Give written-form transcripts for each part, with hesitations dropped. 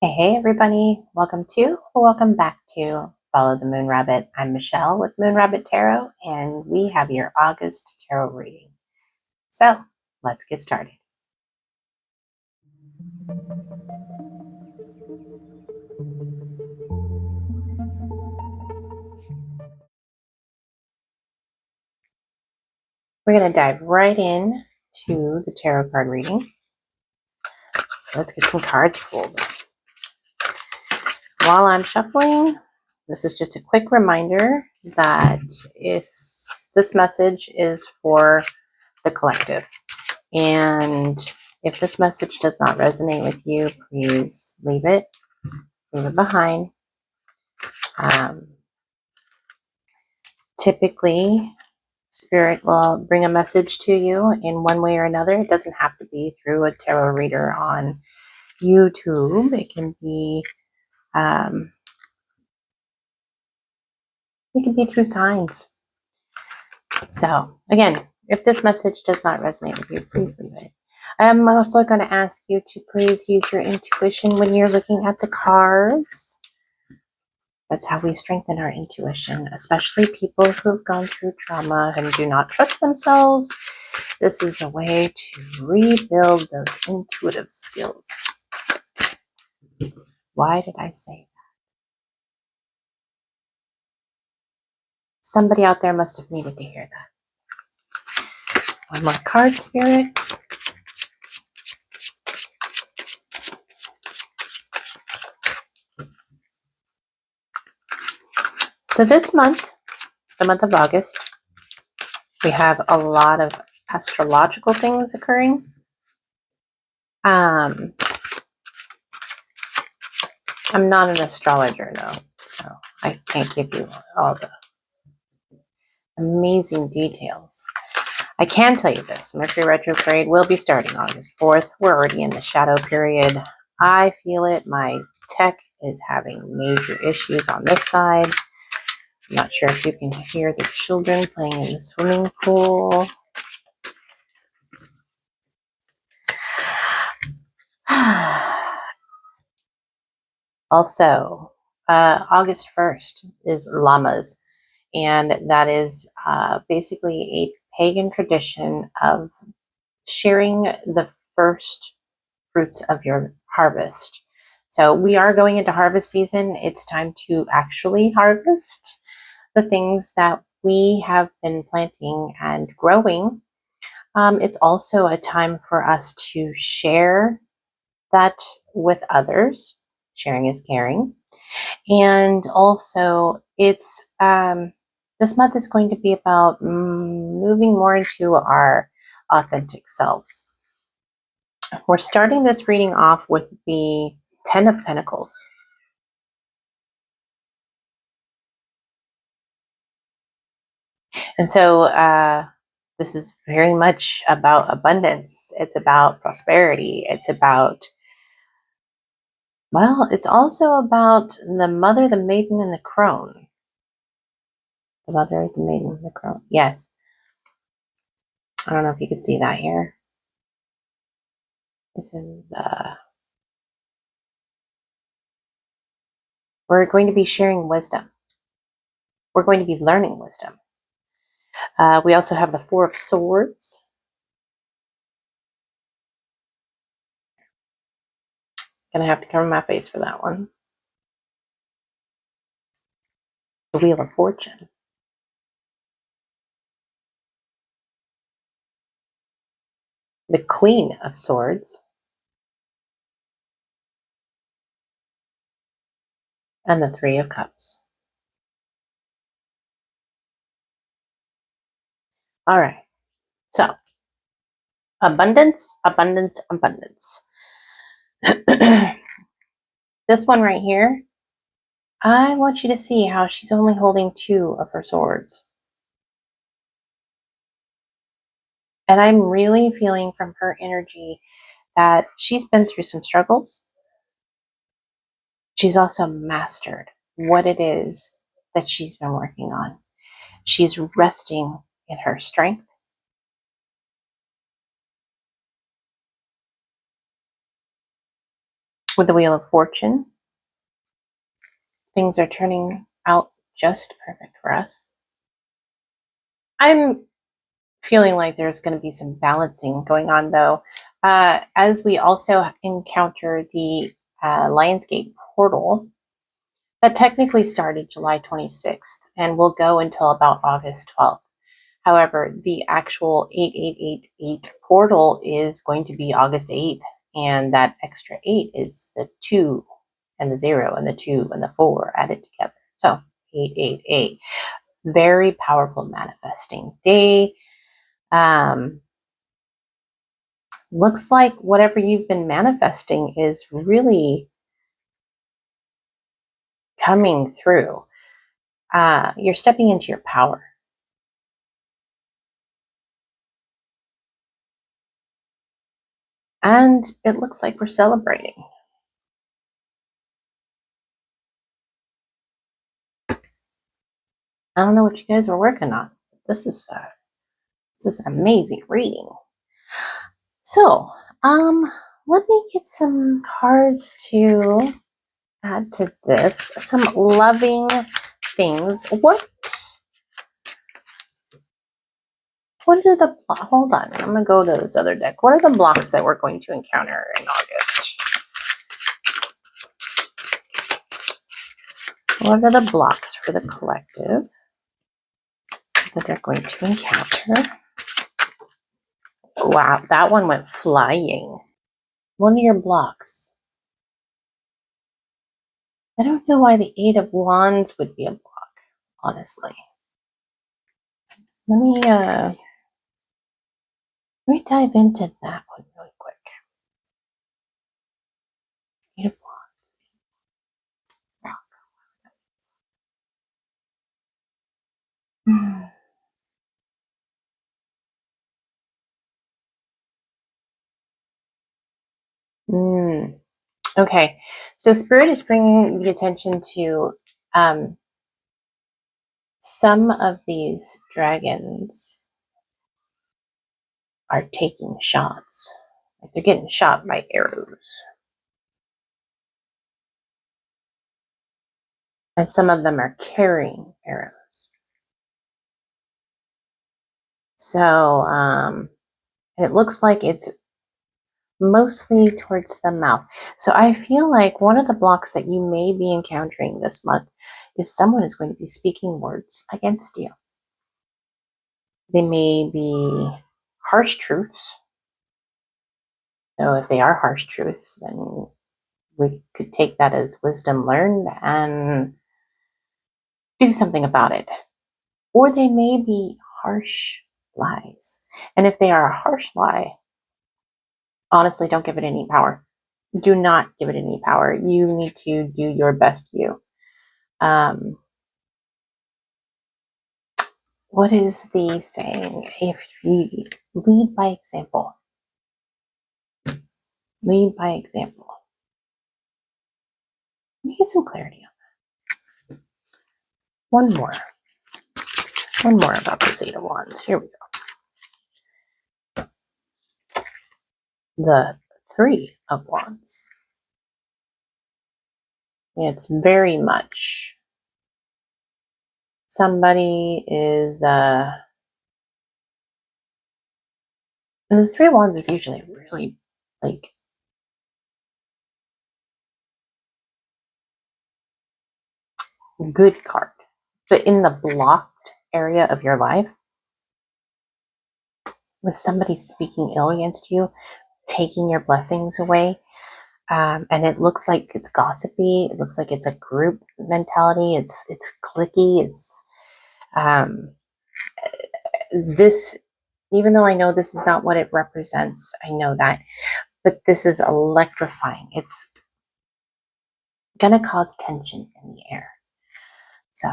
Hey everybody, welcome back to Follow the Moon Rabbit. I'm Michelle with Moon Rabbit Tarot, and we have your August tarot reading. So let's get started. We're going to dive right in to the tarot card reading. So let's get some cards pulled. While I'm shuffling, this is just a quick reminder that this message is for the collective. And if this message does not resonate with you, please leave it behind. Typically, Spirit will bring a message to you in one way or another. It doesn't have to be through a tarot reader on YouTube. It can be through signs. So again, if this message does not resonate with you, please leave it. I'm also going to ask you to please use your intuition when you're looking at the cards. That's how we strengthen our intuition, especially people who've gone through trauma and do not trust themselves. This is a way to rebuild those intuitive skills. Why did I say that? Somebody out there must have needed to hear that. One more card, Spirit. So this month, the month of August, we have a lot of astrological things occurring. I'm not an astrologer, though, so I can't give you all the amazing details. I can tell you this, Mercury retrograde will be starting August 4th. We're already in the shadow period. I feel it. My tech is having major issues on this side. I'm not sure if you can hear the children playing in the swimming pool. Also, August 1st is Llamas, and that is basically a pagan tradition of sharing the first fruits of your harvest. So we are going into harvest season. It's time to actually harvest the things that we have been planting and growing. It's also a time for us to share that with others. Sharing is caring. And also, it's this month is going to be about moving more into our authentic selves. We're starting this reading off with the 10 of Pentacles. And so this is very much about abundance. It's about prosperity. It's about, well, it's also about the mother, the maiden, and the crone. The mother, the maiden, and the crone. Yes. I don't know if you could see that here. It's in the... We're going to be sharing wisdom. We're going to be learning wisdom. We also have the Four of Swords. Gonna have to cover my face for that one. The Wheel of Fortune. The Queen of Swords. And the Three of Cups. All right. So, abundance, abundance, abundance. This one right here, I want you to see how she's only holding 2 of her swords. And I'm really feeling from her energy that she's been through some struggles. She's also mastered what it is that she's been working on. She's resting in her strength. With the Wheel of Fortune, things are turning out just perfect for us. I'm feeling like there's going to be some balancing going on, though, as we also encounter the Lionsgate portal that technically started July 26th and will go until about August 12th. However, the actual 8888 portal is going to be August 8th, and that extra 8 is the 2 and the 0 and the 2 and the 4 added together. So 888. Very powerful manifesting day. Looks like whatever you've been manifesting is really coming through. You're stepping into your power. And it looks like we're celebrating. I don't know what you guys are working on. This is an amazing reading. So, let me get some cards to add to this. Some loving things. What are the, hold on, I'm going to go to this other deck. What are the blocks that we're going to encounter in August? What are the blocks for the collective that they're going to encounter? Wow, that one went flying. One of your blocks. I don't know why the Eight of Wands would be a block, honestly. Let me dive into that one really quick. Eight of Wands. Okay, so Spirit is bringing the attention to some of these dragons are taking shots. Like they're getting shot by arrows. And some of them are carrying arrows. So, and it looks like it's mostly towards the mouth. So I feel like one of the blocks that you may be encountering this month is someone is going to be speaking words against you. They may be harsh truths. So if they are harsh truths, then we could take that as wisdom learned and do something about it. Or they may be harsh lies. And if they are a harsh lie, honestly, don't give it any power. Do not give it any power. You need to do your best you. What is the saying? If you lead by example. Lead by example. Let me get some clarity on that. One more about this Eight of Wands. Here we go. The Three of Wands. It's very much somebody is and the Three of Wands is usually really like good card. But in the blocked area of your life, with somebody speaking ill against you, taking your blessings away, and it looks like it's gossipy. It looks like it's a group mentality. It's cliquey. It's this. Even though I know this is not what it represents, I know that, but this is electrifying. It's gonna cause tension in the air. So,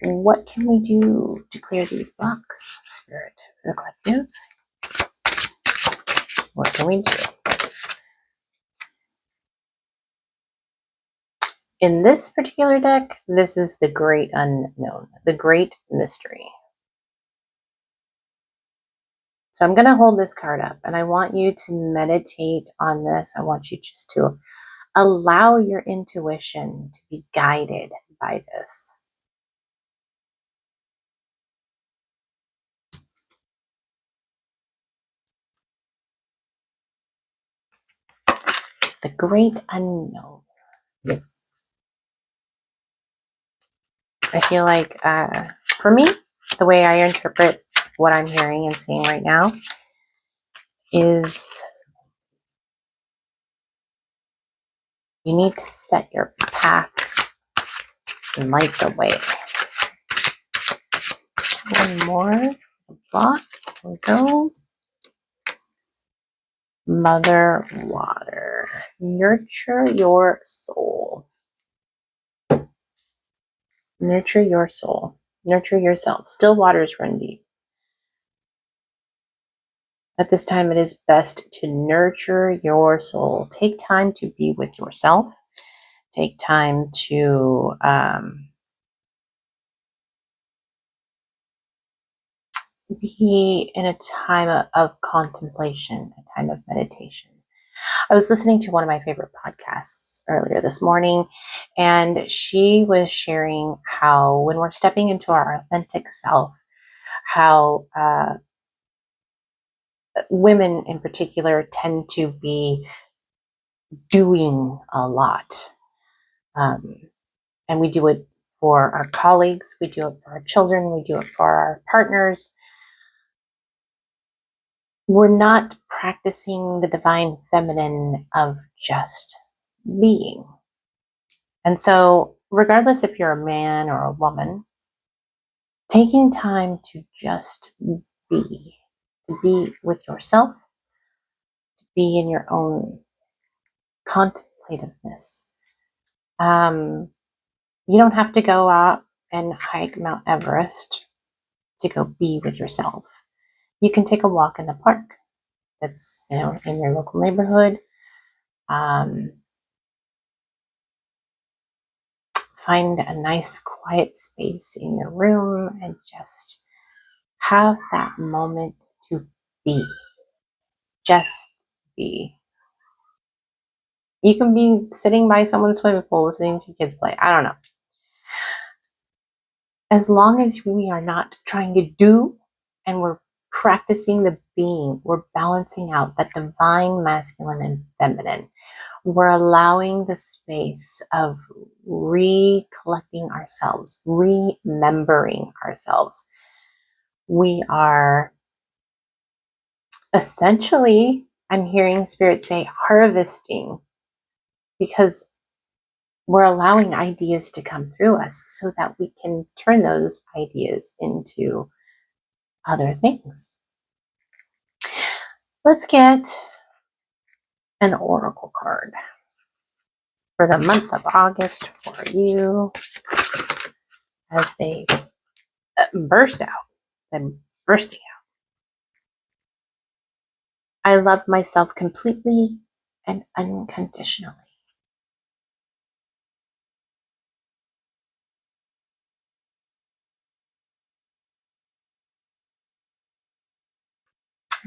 what can we do to clear these blocks, Spirit, for the collective? What can we do? In this particular deck, this is the great unknown, the great mystery. So I'm going to hold this card up and I want you to meditate on this. I want you just to allow your intuition to be guided by this. The great unknown. I feel like, for me, the way I interpret what I'm hearing and seeing right now is you need to set your path and light the way. One more block. Here we go. Mother Water. Nurture your soul. Nurture your soul. Nurture yourself. Still waters run deep. At this time, it is best to nurture your soul. Take time to be with yourself. Take time to be in a time of contemplation, a time of meditation. I was listening to one of my favorite podcasts earlier this morning, and she was sharing how when we're stepping into our authentic self, how women in particular tend to be doing a lot. And we do it for our colleagues, we do it for our children, we do it for our partners. We're not practicing the divine feminine of just being. And so, regardless if you're a man or a woman, taking time to just be, to be with yourself, to be in your own contemplativeness. You don't have to go out and hike Mount Everest to go be with yourself. You can take a walk in the park that's, in your local neighborhood. Find a nice quiet space in your room and just have that moment to be. Just be. You can be sitting by someone's swimming pool listening to kids play. I don't know. As long as we are not trying to do and we're practicing the being, we're balancing out that divine masculine and feminine. We're allowing the space of recollecting ourselves, remembering ourselves. We are essentially, I'm hearing Spirit say, harvesting, because we're allowing ideas to come through us so that we can turn those ideas into other things. Let's get an oracle card for the month of August for you as they burst out and bursting out. I love myself completely and unconditionally.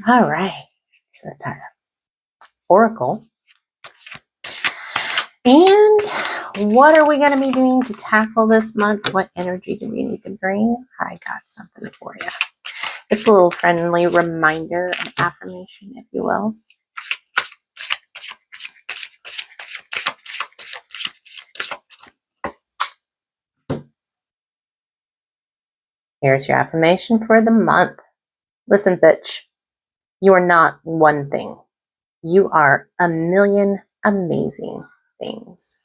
All right, so that's our oracle. And what are we going to be doing to tackle this month? What energy do we need to bring? I got something for you. It's a little friendly reminder, an affirmation, if you will. Here's your affirmation for the month. Listen, bitch, you are not one thing. You are a million amazing things.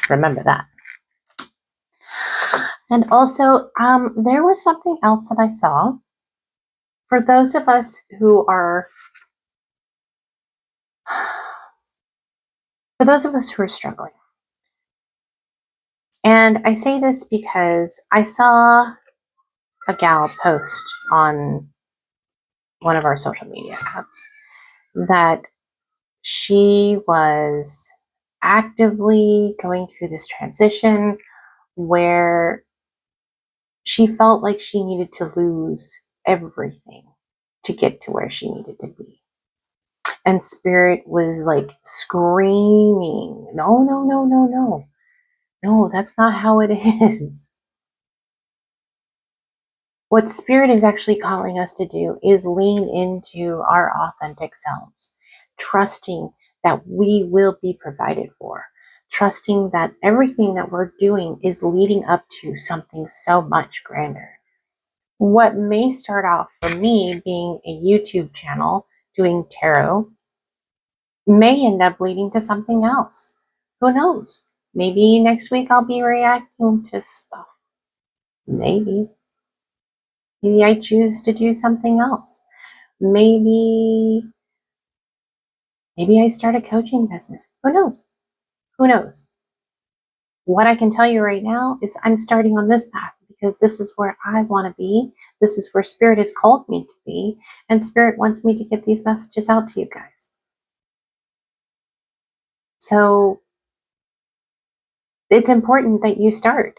Remember that. And also, there was something else that I saw. For those of us who are struggling. And I say this because I saw a gal post on one of our social media apps that she was actively going through this transition where she felt like she needed to lose everything to get to where she needed to be. And Spirit was like screaming, no, no, no, no, no. No, that's not how it is. What Spirit is actually calling us to do is lean into our authentic selves, trusting that we will be provided for, trusting that everything that we're doing is leading up to something so much grander. What may start off for me being a YouTube channel doing tarot may end up leading to something else. Who knows? Maybe next week I'll be reacting to stuff. Maybe. Maybe I choose to do something else. Maybe I start a coaching business. Who knows? Who knows? What I can tell you right now is I'm starting on this path because this is where I want to be. This is where Spirit has called me to be. And Spirit wants me to get these messages out to you guys. So it's important that you start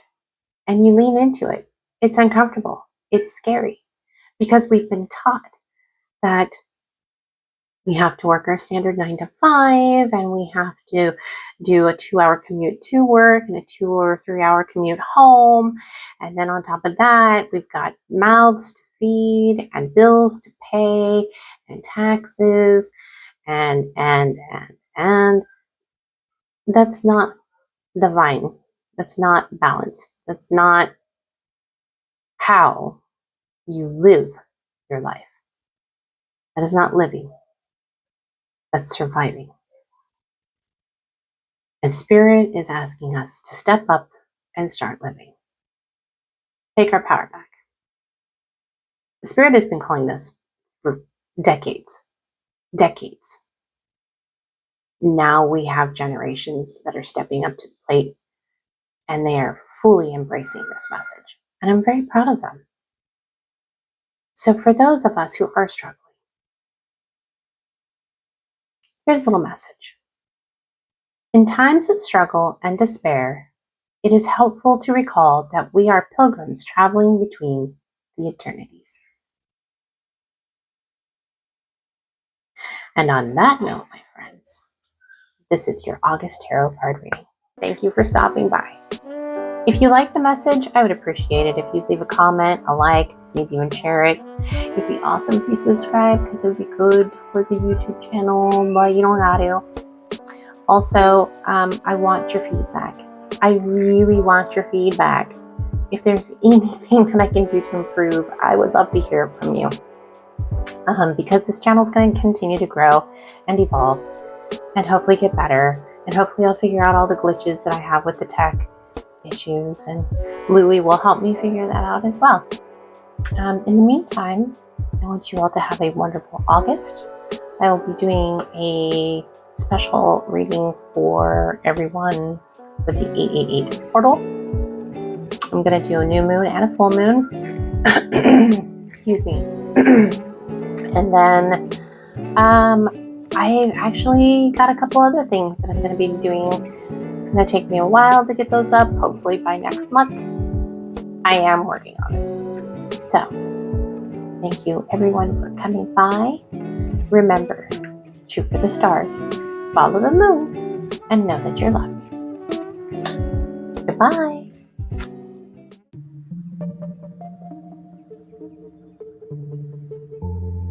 and you lean into it. It's uncomfortable. It's scary because we've been taught that we have to work our standard 9 to 5 and we have to do a 2-hour commute to work and a 2 or 3-hour commute home. And then on top of that, we've got mouths to feed and bills to pay and taxes and that's not divine. That's not balanced. That's not how you live your life. That is not living. That's surviving. And Spirit is asking us to step up and start living. Take our power back. The Spirit has been calling this for decades. Decades. Now we have generations that are stepping up to the plate and they are fully embracing this message. And I'm very proud of them. So for those of us who are struggling, here's a little message. In times of struggle and despair, it is helpful to recall that we are pilgrims traveling between the eternities. And on that note, my friends, this is your August Tarot card reading. Thank you for stopping by. If you like the message, I would appreciate it if you'd leave a comment, a like, maybe even share it. It'd be awesome if you subscribe because it would be good for the YouTube channel, but you don't have to. Also, I want your feedback. I really want your feedback. If there's anything that I can do to improve, I would love to hear from you. Because this channel is going to continue to grow and evolve and hopefully get better. And hopefully I'll figure out all the glitches that I have with the tech issues. And Louie will help me figure that out as well. In the meantime, I want you all to have a wonderful August. I will be doing a special reading for everyone with the 888 portal. I'm going to do a new moon and a full moon. Excuse me. And then I actually got a couple other things that I'm going to be doing. It's going to take me a while to get those up, hopefully by next month. I am working on it. So, thank you everyone for coming by. Remember, shoot for the stars, follow the moon, and know that you're loved. Goodbye.